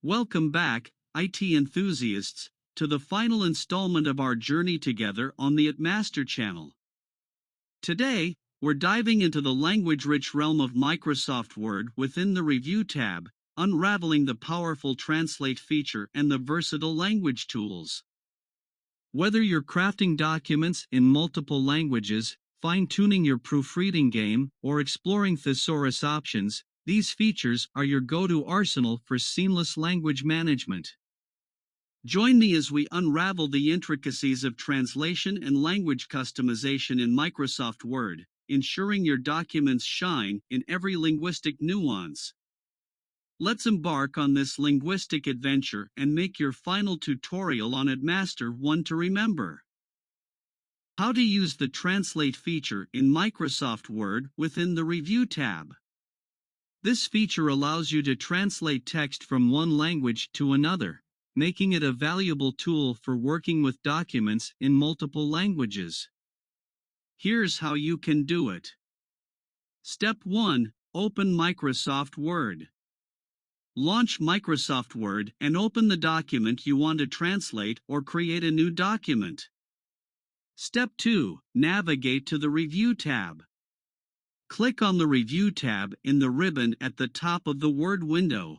Welcome back, IT enthusiasts, to the final installment of our journey together on the ITMaster channel. Today, we're diving into the language-rich realm of Microsoft Word within the Review tab, unraveling the powerful Translate feature and the versatile language tools. Whether you're crafting documents in multiple languages, fine-tuning your proofreading game, or exploring Thesaurus options, these features are your go-to arsenal for seamless language management. Join me as we unravel the intricacies of translation and language customization in Microsoft Word, ensuring your documents shine in every linguistic nuance. Let's embark on this linguistic adventure and make your final tutorial on ITMaster one to remember. How to use the Translate feature in Microsoft Word within the Review tab. This feature allows you to translate text from one language to another, making it a valuable tool for working with documents in multiple languages. Here's how you can do it. Step 1. Open Microsoft Word. Launch Microsoft Word and open the document you want to translate or create a new document. Step 2. Navigate to the Review tab. Click on the Review tab in the ribbon at the top of the Word window.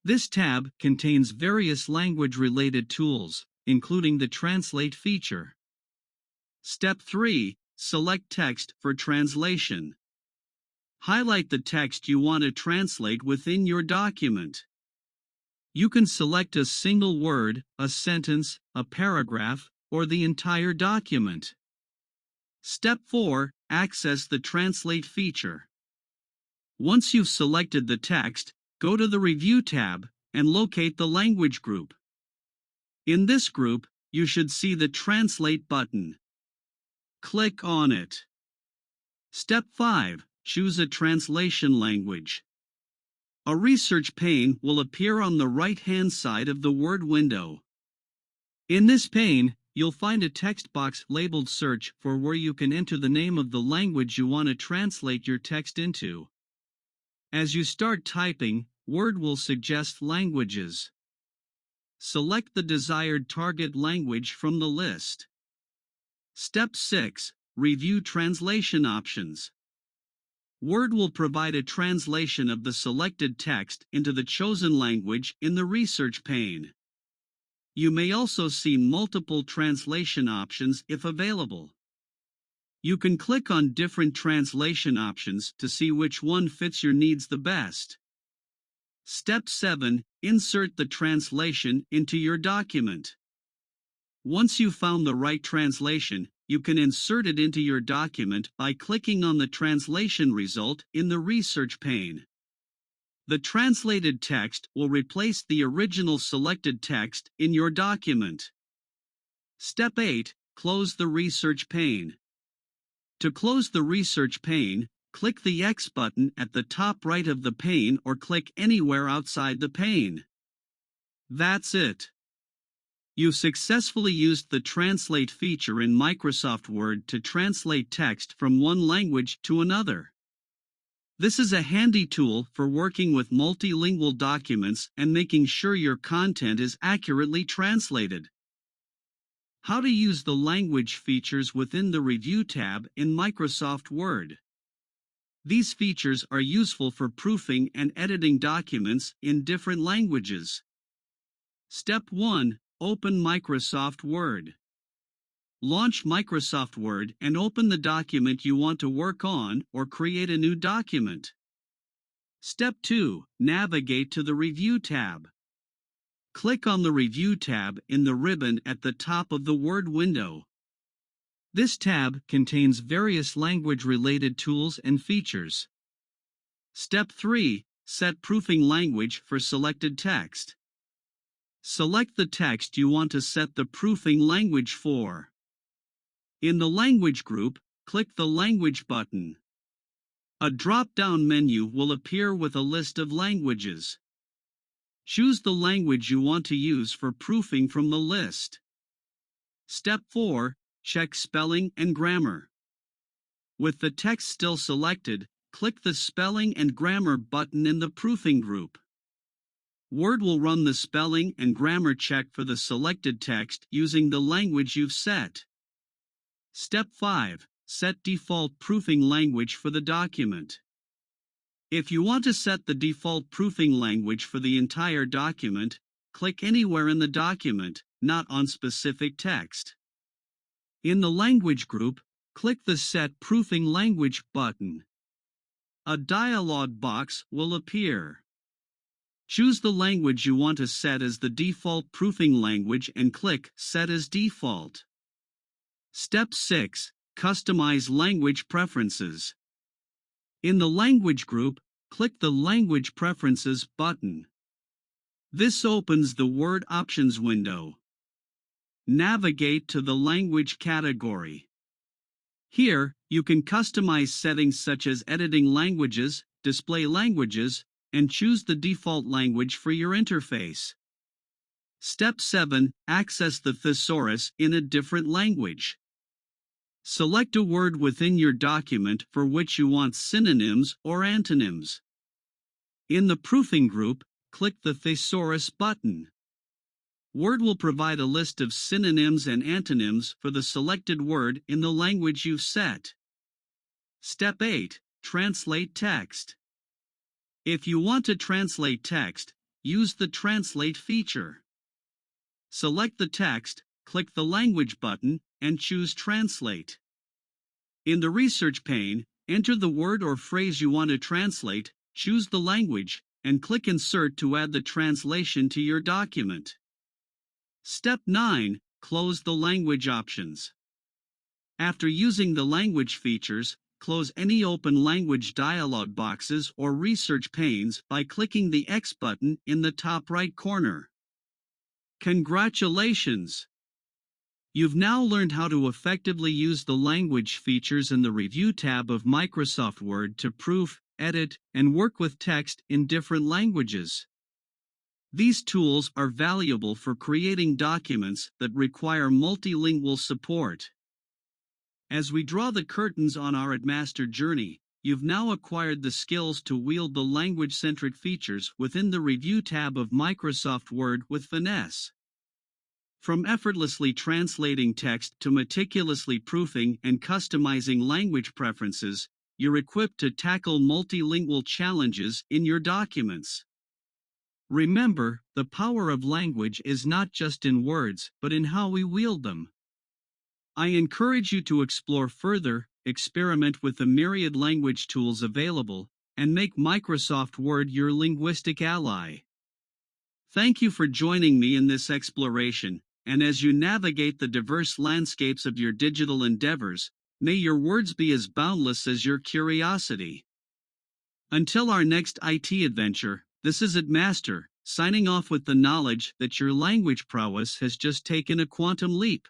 This tab contains various language-related tools, including the Translate feature. Step 3. Select text for translation. Highlight the text you want to translate within your document. You can select a single word, a sentence, a paragraph, or the entire document. Step 4. Access the Translate feature. Once you've selected the text, go to the Review tab and locate the language group. In this group, you should see the Translate button. Click on it. Step 5. Choose a translation language. A research pane will appear on the right-hand side of the Word window. In this pane, you'll find a text box labeled Search for where you can enter the name of the language you want to translate your text into. As you start typing, Word will suggest languages. Select the desired target language from the list. Step 6. Review translation options. Word will provide a translation of the selected text into the chosen language in the research pane. You may also see multiple translation options if available. You can click on different translation options to see which one fits your needs the best. Step 7. Insert the translation into your document. Once you've found the right translation, you can insert it into your document by clicking on the translation result in the research pane. The translated text will replace the original selected text in your document. Step 8. Close the research pane. To close the research pane, click the X button at the top right of the pane or click anywhere outside the pane. That's it. You've successfully used the Translate feature in Microsoft Word to translate text from one language to another. This is a handy tool for working with multilingual documents and making sure your content is accurately translated. How to use the language features within the Review tab in Microsoft Word. These features are useful for proofing and editing documents in different languages. Step 1. Open Microsoft Word. Launch Microsoft Word and open the document you want to work on or create a new document. Step 2. Navigate to the Review tab. Click on the Review tab in the ribbon at the top of the Word window. This tab contains various language-related tools and features. Step 3. Set proofing language for selected text. Select the text you want to set the proofing language for. In the Language group, click the Language button. A drop-down menu will appear with a list of languages. Choose the language you want to use for proofing from the list. Step 4. Check spelling and grammar. With the text still selected, click the Spelling and Grammar button in the Proofing group. Word will run the spelling and grammar check for the selected text using the language you've set. Step 5. Set default proofing language for the document. If you want to set the default proofing language for the entire document, click anywhere in the document, not on specific text. In the Language group, click the Set Proofing Language button. A dialog box will appear. Choose the language you want to set as the default proofing language and click Set as Default. Step 6. Customize language preferences. In the Language group, click the Language Preferences button. This opens the Word Options window. Navigate to the Language category. Here, you can customize settings such as editing languages, display languages, and choose the default language for your interface. Step 7. Access the Thesaurus in a different language. Select a word within your document for which you want synonyms or antonyms. In the Proofing group, click the Thesaurus button. Word will provide a list of synonyms and antonyms for the selected word in the language you've set. Step 8. Translate text. If you want to translate text, use the Translate feature. Select the text, click the Language button, and choose Translate. In the Research pane, enter the word or phrase you want to translate, choose the language, and click Insert to add the translation to your document. Step 9. Close the language options. After using the language features, close any open language dialog boxes or research panes by clicking the X button in the top right corner. Congratulations! You've now learned how to effectively use the language features in the Review tab of Microsoft Word to proof, edit, and work with text in different languages. These tools are valuable for creating documents that require multilingual support. As we draw the curtains on our ITMaster journey, you've now acquired the skills to wield the language-centric features within the Review tab of Microsoft Word with finesse. From effortlessly translating text to meticulously proofing and customizing language preferences, you're equipped to tackle multilingual challenges in your documents. Remember, the power of language is not just in words, but in how we wield them. I encourage you to explore further, experiment with the myriad language tools available, and make Microsoft Word your linguistic ally. Thank you for joining me in this exploration, and as you navigate the diverse landscapes of your digital endeavors, may your words be as boundless as your curiosity. Until our next IT adventure, this is ITMaster, signing off with the knowledge that your language prowess has just taken a quantum leap.